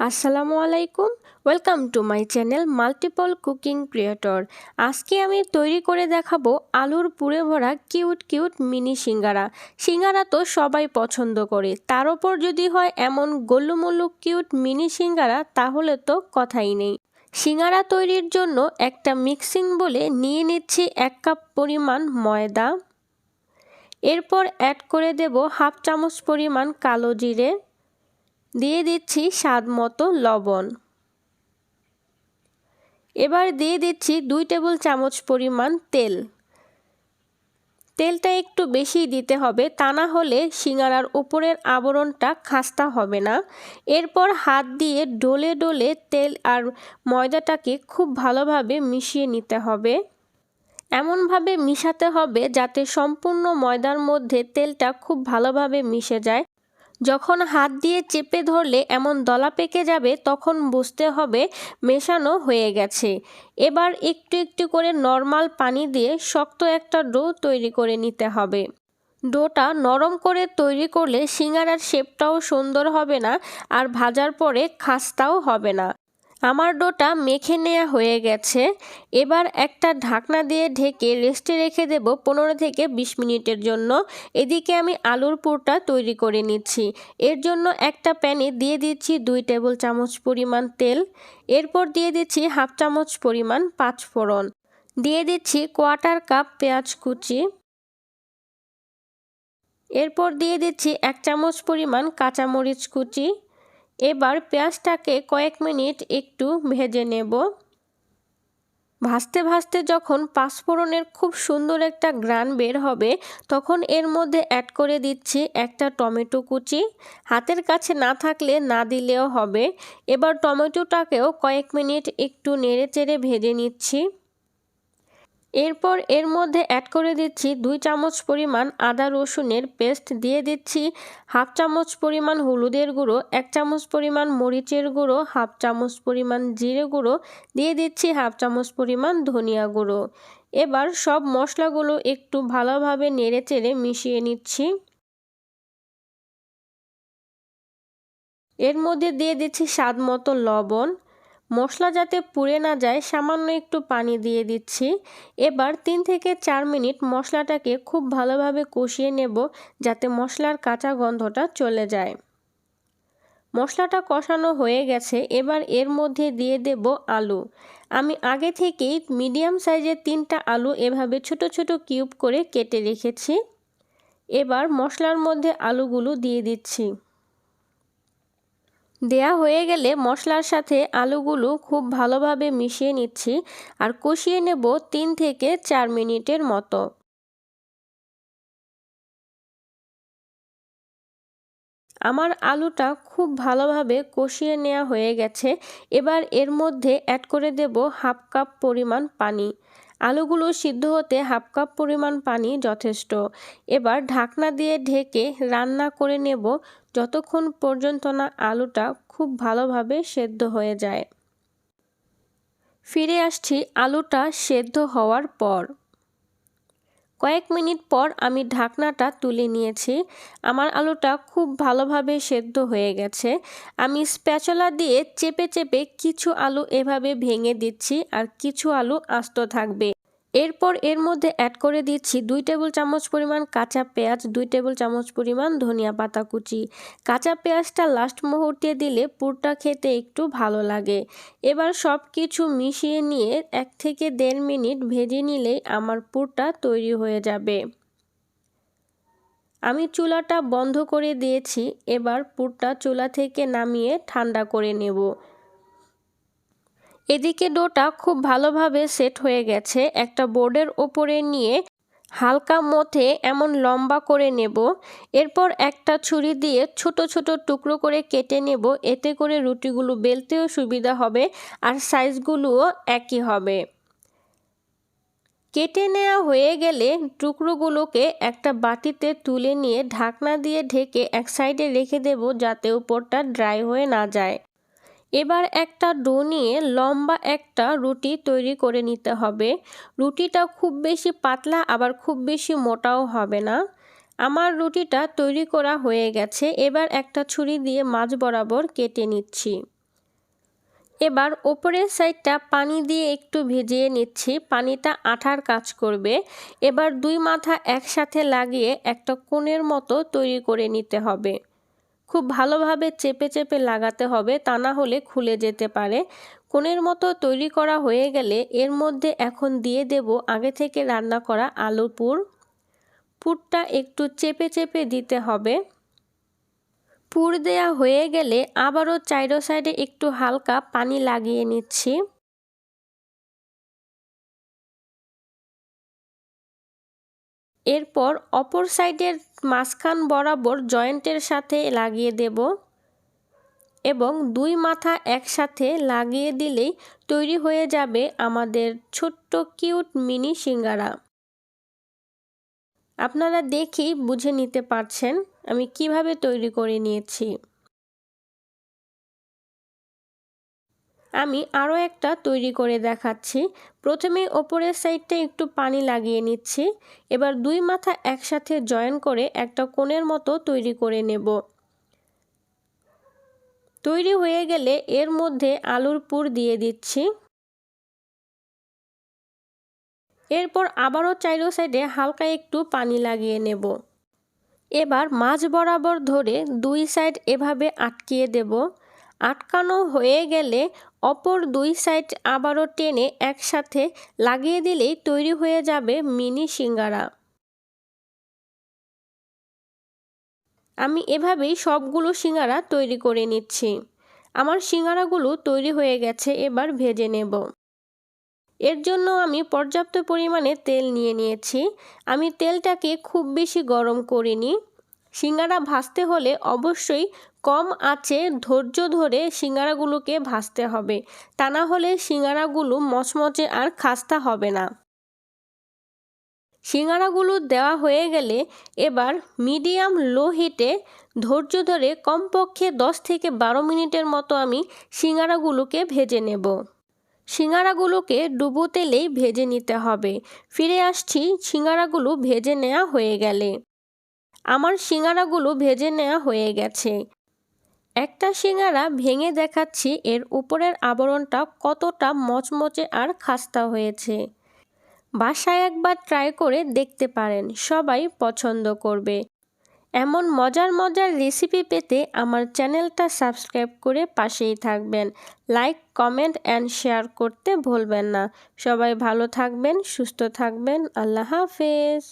আসসালামু আলাইকুম, welcome to my channel multiple cooking creator. আজকে আমি তৈরি করে দেখাবো আলুর পুরে ভরা কিউট কিউট মিনি সিঙ্গারা। সিঙ্গারা তো সবাই পছন্দ করে, তার ওপর যদি হয় এমন গোলুমোলু কিউট মিনি সিঙ্গারা, তাহলে তো কথাই নেই। সিঙ্গারা তৈরির জন্য একটা মিক্সিং বলে নিয়ে নিচ্ছি 1 কাপ পরিমাণ ময়দা। এরপর অ্যাড করে দেব হাফ চামচ পরিমাণ কালো জিরে, দিয়ে দিচ্ছি স্বাদ মতো লবণ। এবার দিয়ে দিচ্ছি 2 টেবিল চামচ পরিমাণ তেল। তেলটা একটু বেশি দিতে হবে, তা না হলে সিঙ্গারার উপরের আবরণটা খাস্তা হবে না। এরপর হাত দিয়ে ডলে ডলে তেল আর ময়দাটাকে খুব ভালোভাবে মিশিয়ে নিতে হবে। এমনভাবে মিশাতে হবে যাতে সম্পূর্ণ ময়দার মধ্যে তেলটা খুব ভালোভাবে মিশে যায়। যখন হাত দিয়ে চেপে ধরলে এমন দলা পেকে যাবে, তখন বুঝতে হবে মেশানো হয়ে গেছে। এবার একটু একটু করে নর্মাল পানি দিয়ে শক্ত একটা ডো তৈরি করে নিতে হবে। ডোটা নরম করে তৈরি করলে সিঙ্গারার শেপটাও সুন্দর হবে না, আর ভাজার পরে খাস্তাও হবে না। আমার ডোটা মেখে নেওয়া হয়ে গেছে। এবার একটা ঢাকনা দিয়ে ঢেকে রেস্টে রেখে দেব 15 থেকে 20 মিনিটের জন্য। এদিকে আমি আলুর পুরটা তৈরি করে নিচ্ছি। এর জন্য একটা প্যানে দিয়ে দিচ্ছি 2 টেবিল চামচ পরিমাণ তেল। এরপর দিয়ে দিচ্ছি হাফ চামচ পরিমাণ পাঁচ ফোড়ন। দিয়ে দিচ্ছি 1/4 কাপ পেঁয়াজ কুচি। এরপর দিয়ে দিচ্ছি 1 চামচ পরিমাণ কাঁচামরিচ কুচি। এবার পেঁয়াজটাকে কয়েক মিনিট একটু ভেজে নেব। ভাজতে ভাজতে যখন পাঁচফোড়নের খুব সুন্দর একটা ঘ্রাণ বের হবে, তখন এর মধ্যে অ্যাড করে দিচ্ছি একটা টমেটো কুচি। হাতের কাছে না থাকলে না দিলেও হবে। এবার টমেটোটাকেও কয়েক মিনিট একটু নেড়েচেড়ে ভেজে নিচ্ছি। এরপর এর মধ্যে অ্যাড করে দিচ্ছি 2 চামচ পরিমাণ আদা রসুনের পেস্ট, দিয়ে দিচ্ছি হাফ চামচ পরিমাণ হলুদের গুঁড়ো, 1 চামচ পরিমাণ মরিচের গুঁড়ো, হাফ চামচ পরিমাণ জিরে গুঁড়ো, দিয়ে দিচ্ছি হাফ চামচ পরিমাণ ধনিয়া গুঁড়ো। এবার সব মশলাগুলো একটু ভালোভাবে নেড়েচেড়ে মিশিয়ে নিচ্ছি। এর মধ্যে দিয়ে দিচ্ছি স্বাদ মতো লবণ। মশলা যাতে পুড়ে না যায়, সামান্য একটু পানি দিয়ে দিচ্ছি। এবার 3 থেকে 4 মিনিট মশলাটাকে খুব ভালোভাবে কষিয়ে নেব, যাতে মশলার কাঁচা গন্ধটা চলে যায়। মশলাটা কষানো হয়ে গেছে। এবার এর মধ্যে দিয়ে দেব আলু। আমি আগে থেকেই মিডিয়াম সাইজের 3টা আলু এভাবে ছোট ছোট কিউব করে কেটে রেখেছি। এবার মশলার মধ্যে আলুগুলো দিয়ে দিচ্ছি। দেয়া হয়ে গেলে মশলার সাথে আলুগুলো খুব ভালোভাবে মিশিয়ে নিচ্ছি আর কষিয়ে নেব 3 থেকে 4 মিনিটের মতো। আমার আলুটা খুব ভালোভাবে কষিয়ে নেওয়া হয়ে গেছে। এবার এর মধ্যে অ্যাড করে দেব হাফ কাপ পরিমাণ পানি। আলুগুলো সিদ্ধ হতে হাফ কাপ পরিমাণ পানি যথেষ্ট। এবার ঢাকনা দিয়ে ঢেকে রান্না করে নেব যতক্ষণ পর্যন্ত না আলুটা খুব ভালোভাবে সেদ্ধ হয়ে যায়। ফিরে আসছি আলুটা সেদ্ধ হওয়ার পর। কয়েক মিনিট পর আমি ঢাকনাটা তুলে নিয়েছি। আমার আলুটা খুব ভালোভাবে সেদ্ধ হয়ে গেছে। আমি স্প্যাচুলা দিয়ে চেপে চেপে কিছু আলু এভাবে ভেঙে দিচ্ছি, আর কিছু আলু আস্ত থাকবে। এরপর এর মধ্যে অ্যাড করে দিচ্ছি 2 টেবিল চামচ পরিমাণ কাঁচা পেঁয়াজ, 2 টেবিল চামচ পরিমাণ ধনিয়া পাতা কুচি। কাঁচা পেঁয়াজটা লাস্ট মুহূর্তে দিলে পুরটা খেতে একটু ভালো লাগে। এবার সব কিছু মিশিয়ে নিয়ে 1 থেকে 1.5 মিনিট ভেজে নিলেই আমার পুরটা তৈরি হয়ে যাবে। আমি চুলাটা বন্ধ করে দিয়েছি। এবার পুরটা চুলা থেকে নামিয়ে ঠান্ডা করে নেব। এদিকে ডোটা খুব ভালোভাবে সেট হয়ে গেছে। একটা বোর্ডের ওপরে নিয়ে হালকা মথে এমন লম্বা করে নেব। এরপর একটা ছুরি দিয়ে ছোট ছোট টুকরো করে কেটে নেব। এতে করে রুটিগুলো বেলতেও সুবিধা হবে, আর সাইজগুলোও একই হবে। কেটে নেওয়া হয়ে গেলে টুকরোগুলোকে একটা বাটিতে তুলে নিয়ে ঢাকনা দিয়ে ঢেকে এক সাইডে রেখে দেব, যাতে উপরটা ড্রাই হয়ে না যায়। এবার একটা ডো নিয়ে লম্বা একটা রুটি তৈরি করে নিতে হবে। রুটিটা খুব বেশি পাতলা আবার খুব বেশি মোটাও হবে না। আমার রুটিটা তৈরি করা হয়ে গেছে। এবার একটা ছুরি দিয়ে মাঝ বরাবর কেটে নিচ্ছি। এবার ওপরের সাইডটা পানি দিয়ে একটু ভিজিয়ে নিচ্ছি, পানিটা আঠার কাজ করবে। এবার দুই মাথা একসাথে লাগিয়ে একটা কোণের মতো তৈরি করে নিতে হবে। খুব ভালোভাবে চেপে চেপে লাগাতে হবে, তা না হলে খুলে যেতে পারে। কোণের মতো তৈরি করা হয়ে গেলে এর মধ্যে এখন দিয়ে দেব আগে থেকে রান্না করা আলু পুর। পুরটা একটু চেপে চেপে দিতে হবে। পুর দেয়া হয়ে গেলে আবারও চাইরো সাইডে একটু হালকা পানি লাগিয়ে নিচ্ছি। এরপর অপর সাইডের মাঝখান বরাবর জয়েন্টের সাথে লাগিয়ে দেব এবং দুই মাথা একসাথে লাগিয়ে দিলেই তৈরি হয়ে যাবে আমাদের ছোট্ট কিউট মিনি সিঙ্গারা। আপনারা দেখেই বুঝে নিতে পারছেন আমি কিভাবে তৈরি করে নিয়েছি। আমি আরও একটা তৈরি করে দেখাচ্ছি। প্রথমে ওপরের সাইডটা একটু পানি লাগিয়ে নিচ্ছি। এবার দুই মাথা একসাথে জয়েন করে একটা কোণের মতো তৈরি করে নেব। তৈরি হয়ে গেলে এর মধ্যে আলুর পুর দিয়ে দিচ্ছি। এরপর আবারও চাইরো সাইডে হালকা একটু পানি লাগিয়ে নেব। এবার মাঝ বরাবর ধরে দুই সাইড এভাবে আটকিয়ে দেব। আটকানো হয়ে গেলে অপর দুই সাইড আবারও টেনে একসাথে লাগিয়ে দিলেই তৈরি হয়ে যাবে মিনি সিঙ্গারা। আমি এভাবেই সবগুলো সিঙ্গারা তৈরি করে নিচ্ছি। আমার সিঙ্গারাগুলো তৈরি হয়ে গেছে, এবার ভেজে নেব। এর জন্য আমি পর্যাপ্ত পরিমাণে তেল নিয়ে নিয়েছি। আমি তেলটাকে খুব বেশি গরম করিনি। সিঙ্গারা ভাজতে হলে অবশ্যই কম আঁচে ধৈর্য ধরে সিঙ্গারাগুলোকে ভাজতে হবে, তা না হলে সিঙ্গারাগুলো মচমচে আর খাস্তা হবে না। সিঙ্গারাগুলো দেওয়া হয়ে গেলে এবার মিডিয়াম লো হিটে ধৈর্য ধরে কমপক্ষে 10 থেকে 12 মিনিটের মতো আমি সিঙ্গারাগুলোকে ভেজে নেব। সিঙ্গারাগুলোকে ডুবো তেলেই ভেজে নিতে হবে। ফিরে আসছি সিঙ্গারাগুলো ভেজে নেওয়া হয়ে গেলে। আমার সিঙ্গারাগুলো ভেজে নেওয়া হয়ে গেছে। একটা সিঙ্গারা ভেঙে দেখাচ্ছি এর উপরের আবরণটা কতটা মচমচে আর খাস্তা হয়েছে। বাসায় একবার ট্রাই করে দেখতে পারেন, সবাই পছন্দ করবে। এমন মজার মজার রেসিপি পেতে আমার চ্যানেলটা সাবস্ক্রাইব করে পাশেই থাকবেন। লাইক, কমেন্ট অ্যান্ড শেয়ার করতে ভুলবেন না। সবাই ভালো থাকবেন, সুস্থ থাকবেন। আল্লাহ হাফেজ।